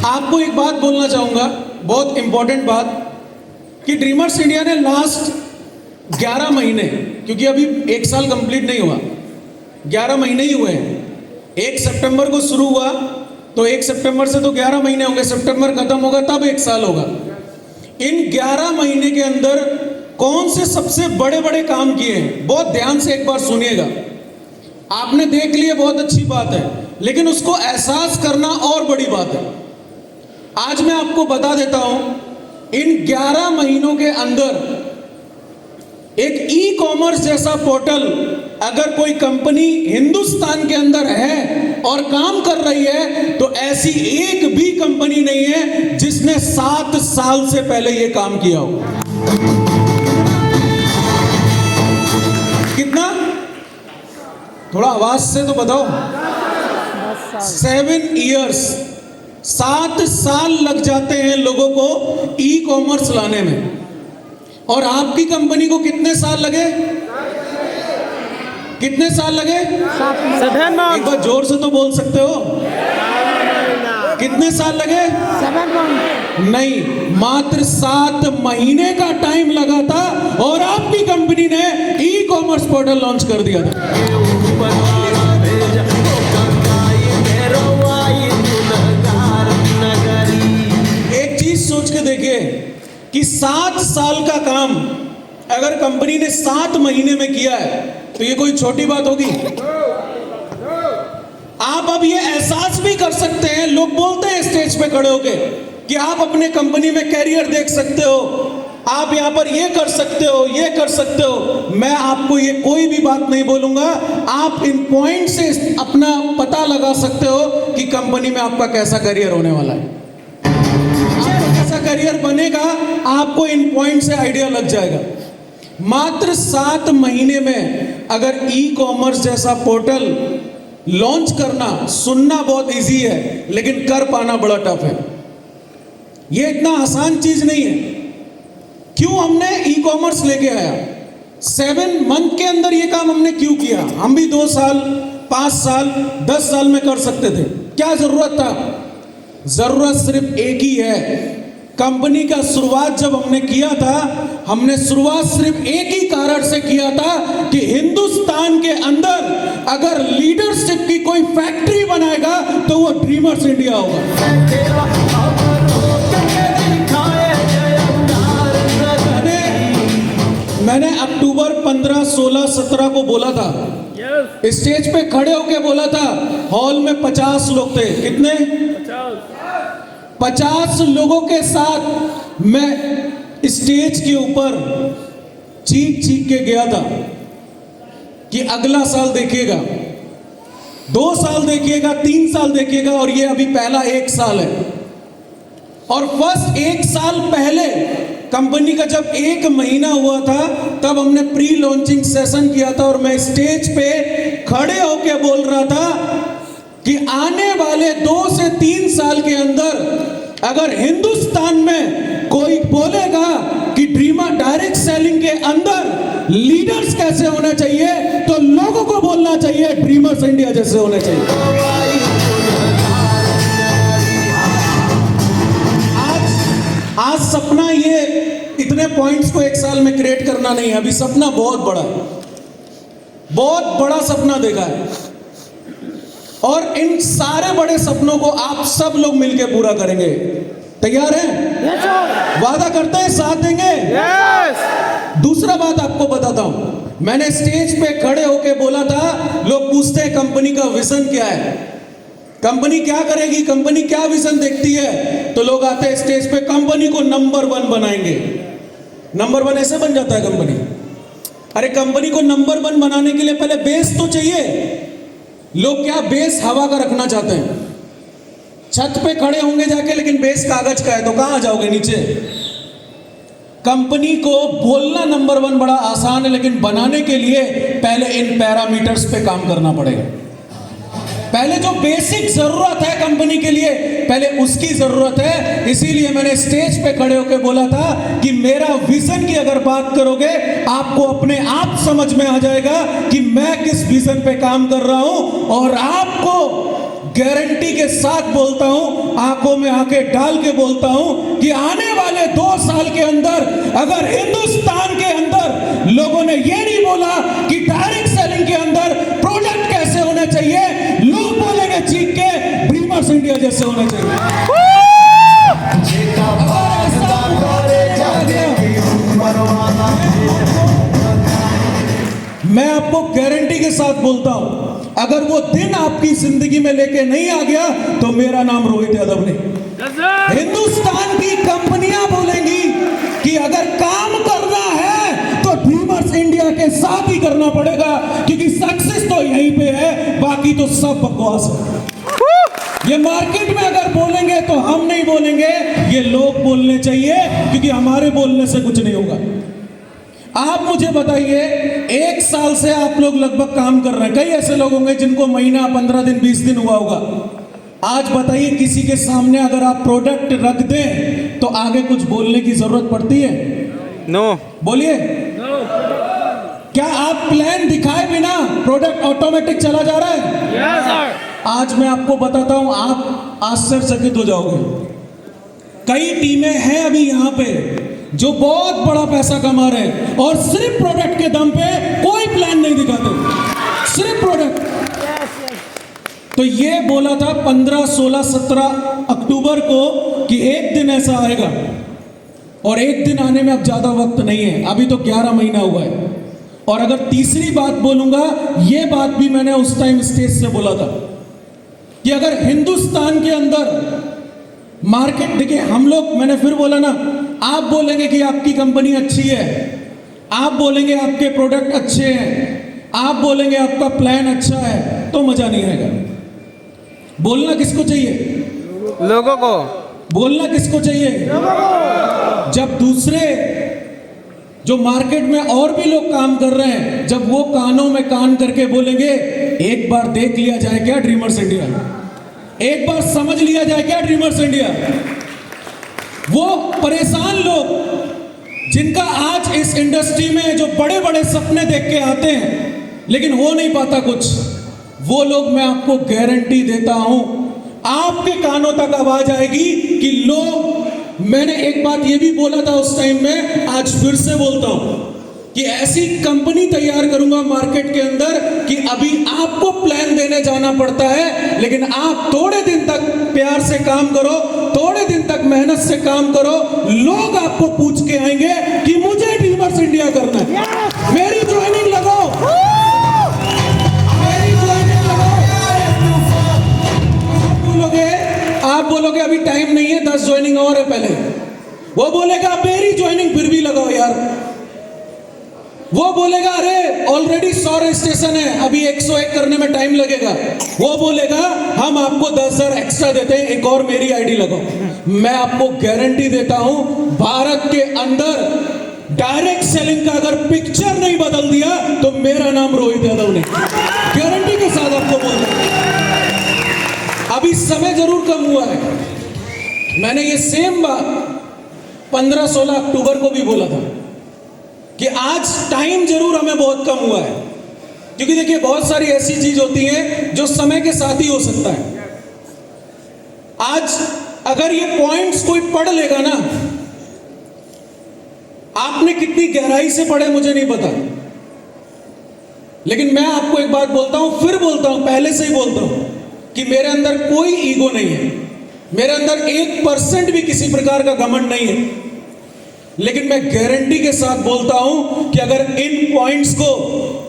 आपको एक बात बोलना चाहूंगा, बहुत इंपॉर्टेंट बात, कि ड्रीमर्स इंडिया ने लास्ट 11 महीने, क्योंकि अभी 1 साल कंप्लीट नहीं हुआ, 11 महीने ही हुए हैं। 1 सितंबर को शुरू हुआ तो 1 सितंबर से तो 11 महीने होंगे, सितंबर खत्म होगा तब 1 साल होगा। इन 11 महीने के अंदर कौन से सबसे बड़े बड़े काम किए हैं, बहुत ध्यान से एक बार सुनिएगा। आपने देख लिए, बहुत अच्छी बात है, लेकिन उसको एहसास करना और बड़ी बात है। आज मैं आपको बता देता हूं, इन 11 महीनों के अंदर एक ई कॉमर्स जैसा पोर्टल अगर कोई कंपनी हिंदुस्तान के अंदर है और काम कर रही है, तो ऐसी एक भी कंपनी नहीं है जिसने 7 साल से पहले यह काम किया हो। कितना? थोड़ा आवाज से तो बताओ। 7 इयर्स, 7 साल लग जाते हैं लोगों को ई कॉमर्स लाने में। और आपकी कंपनी को कितने साल लगे? कितने साल लगे? 7 months। एक बार जोर से तो बोल सकते हो। कितने साल लगे? 7 months। नहीं, मात्र 7 महीने का टाइम लगा था और आपकी कंपनी ने ई कॉमर्स पोर्टल लॉन्च कर दिया था। एक चीज सोच के देखिए कि 7 साल का काम अगर कंपनी ने 7 महीने में किया है, तो ये कोई छोटी बात होगी? आप अब ये एहसास भी कर सकते हैं, लोग बोलते हैं स्टेज पे खड़े होके कि आप अपने कंपनी में कैरियर देख सकते हो, आप यहां पर ये कर सकते हो, ये कर सकते हो। मैं आपको ये कोई भी बात नहीं बोलूंगा, आप इन पॉइंट से अपना पता लगा सकते हो कि कंपनी में आपका कैसा करियर होने वाला है, कैसा करियर बनेगा, आपको इन पॉइंट से आइडिया लग जाएगा। मात्र 7 महीने में अगर ई कॉमर्स जैसा पोर्टल लॉन्च करना, सुनना बहुत इजी है, लेकिन कर पाना बड़ा टफ है। यह इतना आसान चीज नहीं है। क्यों हमने ई कॉमर्स लेके आया? 7 मंथ के अंदर यह काम हमने क्यों किया? हम भी 2 साल, 5 साल, 10 साल में कर सकते थे। क्या जरूरत था? जरूरत सिर्फ एक ही है। कंपनी का शुरुआत जब हमने किया था, हमने शुरुआत सिर्फ एक ही कारण से किया था कि हिंदुस्तान के अंदर अगर लीडरशिप की कोई फैक्ट्री बनाएगा तो वो ड्रीमर्स इंडिया होगा। मैंने अक्टूबर 15, 16, 17 को बोला था, स्टेज पे खड़े होके बोला था, हॉल में 50 लोग थे। कितने? 50 लोगों के साथ मैं स्टेज के ऊपर चीख चीख के गया था कि अगला साल देखिएगा, 2 साल देखिएगा, 3 साल देखिएगा, और ये अभी पहला 1 साल है। और फर्स्ट 1 साल पहले कंपनी का जब 1 महीना हुआ था, तब हमने प्री लॉन्चिंग सेशन किया था और मैं स्टेज पे खड़े होके बोल रहा था कि आने वाले 2 से 3 साल के अंदर अगर हिंदुस्तान में कोई बोलेगा कि ड्रीमर डायरेक्ट सेलिंग के अंदर लीडर्स कैसे होने चाहिए, तो लोगों को बोलना चाहिए ड्रीमर्स इंडिया जैसे होने चाहिए। आज सपना ये इतने पॉइंट्स को 1 साल में क्रिएट करना नहीं है, अभी सपना बहुत बड़ा है, बहुत बड़ा सपना देखा है, और इन सारे बड़े सपनों को आप सब लोग मिलकर पूरा करेंगे। तैयार हैं? वादा करते हैं साथ देंगे? दूसरा बात आपको बताता हूं, मैंने स्टेज पे खड़े होके बोला था, लोग पूछते हैं कंपनी का विजन क्या है, कंपनी क्या करेगी, कंपनी क्या विजन देखती है, तो लोग आते हैं स्टेज पे, कंपनी को नंबर 1 बनाएंगे। नंबर 1 ऐसे बन जाता है कंपनी? अरे कंपनी को नंबर 1 बनाने के लिए पहले बेस तो चाहिए। लोग क्या बेस हवा का रखना चाहते हैं, छत पे खड़े होंगे जाके, लेकिन बेस कागज का है तो कहां जाओगे नीचे। कंपनी को बोलना नंबर 1 बड़ा आसान है, लेकिन बनाने के लिए पहले इन पैरामीटर्स पे काम करना पड़ेगा। पहले जो बेसिक जरूरत है कंपनी के लिए, पहले उसकी जरूरत है। इसीलिए मैंने स्टेज पे खड़े होकर बोला था कि मेरा विजन की अगर बात करोगे, आपको अपने आप समझ में आ जाएगा कि मैं किस विजन पे काम कर रहा हूं, और आपको गारंटी के साथ बोलता हूं, आंखों में आंखें डाल के बोलता हूं कि आने वाले 2 साल के अंदर अगर हिंदुस्तान के अंदर लोगों ने ये नहीं बोला कि डायरेक्ट सेलिंग के अंदर प्रोडक्ट कैसे होने चाहिए, लोग बोलेंगे चीख के ड्रीमर्स इंडिया जैसे होने चाहिए। मैं आपको गारंटी के साथ बोलता हूं, अगर वो दिन आपकी जिंदगी में लेके नहीं आ गया तो मेरा नाम रोहित यादव नहीं। हिंदुस्तान की कंपनियां बोलेंगी कि अगर काम करना है तो ड्रीमर्स इंडिया के साथ ही करना पड़ेगा, क्योंकि सक्सेस तो यहीं पे है, बाकी तो सब बकवास है। ये मार्केट में अगर बोलेंगे तो हम नहीं बोलेंगे, ये लोग बोलने चाहिए, क्योंकि हमारे बोलने से कुछ नहीं होगा। आप मुझे बताइए, 1 साल से आप लोग लगभग काम कर रहे हैं, कई ऐसे लोग होंगे जिनको महीना 15 दिन 20 दिन हुआ होगा। आज बताइए, किसी के सामने अगर आप प्रोडक्ट रख दें तो आगे कुछ बोलने की जरूरत पड़ती है? नो। बोलिए। क्या आप प्लान दिखाए बिना प्रोडक्ट ऑटोमेटिक चला जा रहा है? Yes, sir. आज मैं आपको बताता हूं, आप आश्चर्यचकित हो जाओगे। कई टीमें हैं अभी यहां पे जो बहुत बड़ा पैसा कमा रहे हैं और सिर्फ प्रोडक्ट के दम पे कोई प्लान नहीं दिखाते, सिर्फ प्रोडक्ट। तो ये बोला था 15, 16, 17 अक्टूबर को कि एक दिन ऐसा आएगा, और एक दिन आने में अब ज्यादा वक्त नहीं है, अभी तो 11 महीना हुआ है। और अगर तीसरी बात बोलूंगा, ये बात भी मैंने उस टाइम स्टेज से बोला था कि अगर हिंदुस्तान के अंदर मार्केट, देखिए हम लोग, मैंने फिर बोला ना, आप बोलेंगे कि आपकी कंपनी अच्छी है, आप बोलेंगे आपके प्रोडक्ट अच्छे हैं, आप बोलेंगे आपका प्लान अच्छा है, तो मजा नहीं आएगा। बोलना किसको चाहिए? लोगों को। बोलना किसको चाहिए? जब दूसरे जो मार्केट में और भी लोग काम कर रहे हैं, जब वो कानों में कान करके बोलेंगे एक बार देख लिया जाए क्या ड्रीमर्स इंडिया, एक बार समझ लिया जाए क्या ड्रीमर्स इंडिया, वो परेशान लोग जिनका आज इस इंडस्ट्री में जो बड़े बड़े सपने देख के आते हैं लेकिन हो नहीं पाता कुछ, वो लोग, मैं आपको गारंटी देता हूं, आपके कानों तक आवाज आएगी कि लोग, मैंने एक बात ये भी बोला था उस टाइम में, आज फिर से बोलता हूं कि ऐसी कंपनी तैयार करूंगा मार्केट के अंदर कि अभी आपको प्लान देने जाना पड़ता है, लेकिन आप थोड़े दिन तक प्यार से काम करो, थोड़े दिन तक मेहनत से काम करो, लोग आपको पूछ के आएंगे कि मुझे ड्रीमर्स इंडिया करना है, मेरी ज्वाइनिंग लगाओ, मेरी ज्वाइनिंग लगाओ। आप बोलोगे अभी टाइम नहीं है, 10 ज्वाइनिंग और है पहले, वो बोलेगा मेरी ज्वाइनिंग फिर भी लगाओ यार, वो बोलेगा अरे ऑलरेडी 100 रजिस्ट्रेशन है, अभी 101 करने में टाइम लगेगा, वो बोलेगा हम आपको 10,000 एक्स्ट्रा देते हैं, एक और मेरी आईडी लगाओ। मैं आपको गारंटी देता हूं, भारत के अंदर डायरेक्ट सेलिंग का अगर पिक्चर नहीं बदल दिया तो मेरा नाम रोहित यादव नहीं, गारंटी के साथ आपको बोल रहा हूं। अभी समय जरूर कम हुआ है, मैंने ये सेम बात 15-16 अक्टूबर को भी बोला था कि आज टाइम जरूर हमें बहुत कम हुआ है, क्योंकि देखिए बहुत सारी ऐसी चीज होती है जो समय के साथ ही हो सकता है। आज अगर ये पॉइंट्स कोई पढ़ लेगा ना, आपने कितनी गहराई से पढ़े मुझे नहीं पता, लेकिन मैं आपको एक बात बोलता हूं, फिर बोलता हूं, पहले से ही बोलता हूं कि मेरे अंदर कोई ईगो नहीं है, मेरे अंदर 1% भी किसी प्रकार का घमंड नहीं है, लेकिन मैं गारंटी के साथ बोलता हूं कि अगर इन पॉइंट्स को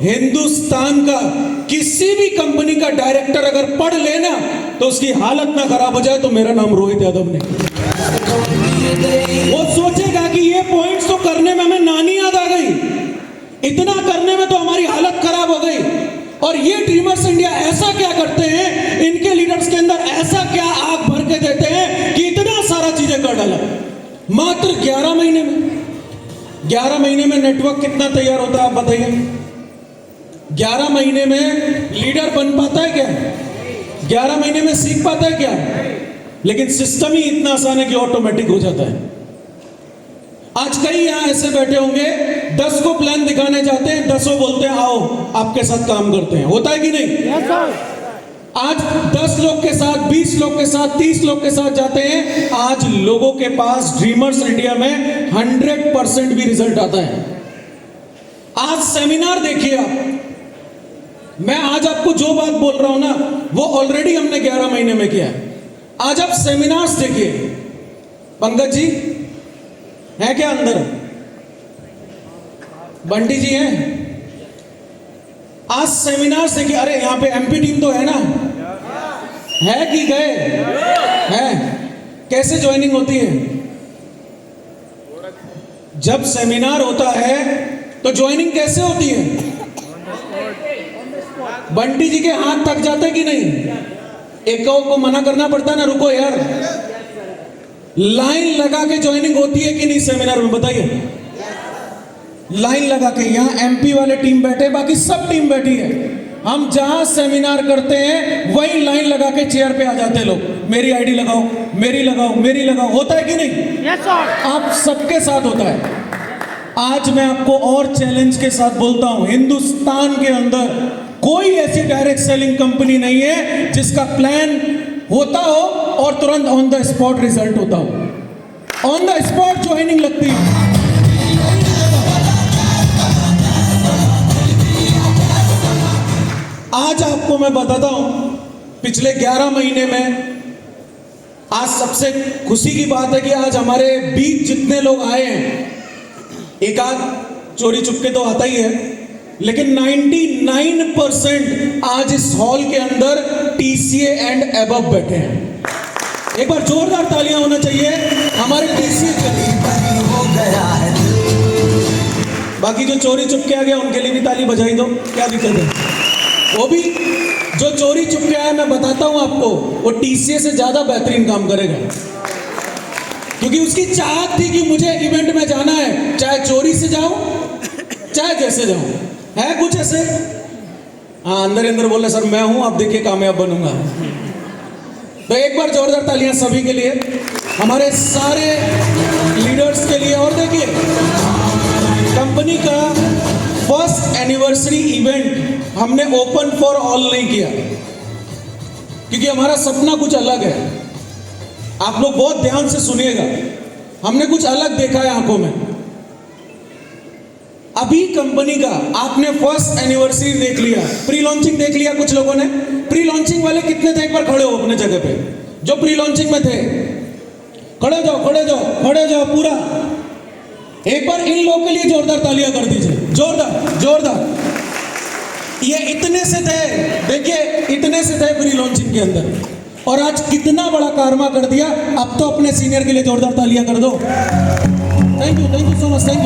हिंदुस्तान का किसी भी कंपनी का डायरेक्टर अगर पढ़ लेना तो उसकी हालत ना खराब हो जाए, तो मेरा नाम रोहित यादव नहीं। वो सोचेगा कि ये पॉइंट्स तो करने में हमें नानी याद आ गई, इतना करने में तो हमारी हालत खराब हो गई, और ये ड्रीमर्स इंडिया ऐसा क्या करते हैं, इनके लीडर्स के अंदर ऐसा क्या आग भर के देते हैं कि इतना सारा चीजें कर डाला मात्र 11 महीने में। 11 महीने में नेटवर्क कितना तैयार होता है आप बताइए? 11 महीने में लीडर बन पाता है क्या? 11 महीने में सीख पाता है क्या? लेकिन सिस्टम ही इतना आसान है कि ऑटोमेटिक हो जाता है। आज कई यहां ऐसे बैठे होंगे, 10 को प्लान दिखाने जाते हैं, 10 बोलते हैं आओ आपके साथ काम करते हैं, होता है कि नहीं? Yes, sir. आज 10 लोग के साथ, 20 लोग के साथ, 30 लोग के साथ जाते हैं, आज लोगों के पास ड्रीमर्स इंडिया में 100% भी रिजल्ट आता है। आज सेमिनार देखिए आप, मैं आज आपको जो बात बोल रहा हूं ना, वो ऑलरेडी हमने 11 महीने में किया है। आज आप सेमिनार्स देखिए, पंकज जी है क्या अंदर, बंटी जी हैं, आज सेमिनार्स देखिए। अरे यहां पे एमपी टीम तो है ना, है कि गए है, कैसे ज्वाइनिंग होती है? जब सेमिनार होता है तो ज्वाइनिंग कैसे होती है? बंटी जी के हाथ थक जाते कि नहीं? एक को मना करना पड़ता ना, रुको यार, लाइन लगा के ज्वाइनिंग होती है कि नहीं सेमिनार में, बताइए। लाइन लगा के, यहां एमपी वाले टीम बैठे, बाकी सब टीम बैठी है। हम जहां सेमिनार करते हैं वही लाइन लगा के चेयर पे आ जाते हैं लोग, मेरी आईडी लगाओ, मेरी लगाओ, मेरी लगाओ, होता है कि नहीं? Yes sir. आप सबके साथ होता है। आज मैं आपको और चैलेंज के साथ बोलता हूं, हिंदुस्तान के अंदर कोई ऐसी डायरेक्ट सेलिंग कंपनी नहीं है जिसका प्लान होता हो और तुरंत ऑन द स्पॉट रिजल्ट होता हो, ऑन द स्पॉट ज्वाइनिंग लगती है। आज आपको मैं बताता हूं, पिछले 11 महीने में आज सबसे खुशी की बात है कि आज हमारे बीच जितने लोग आए हैं, एक आध चोरी चुपके तो आता ही है, लेकिन 99% आज इस हॉल के अंदर टीसीए एंड अबव बैठे हैं। एक बार जोरदार तालियां होना चाहिए हमारे टीसीए के लिए। बाकी जो चोरी चुपके आ गया उनके लिए भी ताली बजाई दो, क्या दिक्कत है? वो भी जो चोरी चुपके आया, मैं बताता हूं आपको, वो टीसीए से ज्यादा बेहतरीन काम करेगा, क्योंकि उसकी चाहत थी कि मुझे इवेंट में जाना है, चाहे चोरी से जाऊं चाहे जैसे जाऊं, है कुछ ऐसे। हाँ, अंदर अंदर बोले सर मैं हूं, अब देखिए कामयाब बनूंगा। तो एक बार जोरदार तालियां सभी के लिए, हमारे सारे लीडर्स के लिए। और देखिए, कंपनी का फर्स्ट एनिवर्सरी इवेंट हमने ओपन फॉर ऑल नहीं किया, क्योंकि हमारा सपना कुछ अलग है। आप लोग बहुत ध्यान से सुनिएगा, हमने कुछ अलग देखा है आंखों में। अभी कंपनी का आपने फर्स्ट एनिवर्सरी देख लिया, प्री लॉन्चिंग देख लिया, कुछ लोगों ने। प्री लॉन्चिंग वाले कितने थे? एक बार खड़े हो अपने जगह पे, जो प्री लॉन्चिंग में थे, खड़े जाओ, खड़े जाओ, खड़े जाओ पूरा। एक बार इन लोगों के लिए जोरदार तालियां कर दीजिए, जोरदार जोरदार। ये इतने से थे, देखिए इतने से थे प्री लॉन्चिंग के अंदर, और आज कितना बड़ा कारमा कर दिया। अब तो अपने सीनियर के लिए जोरदार तालियां कर दो। Thank you so much, thank you.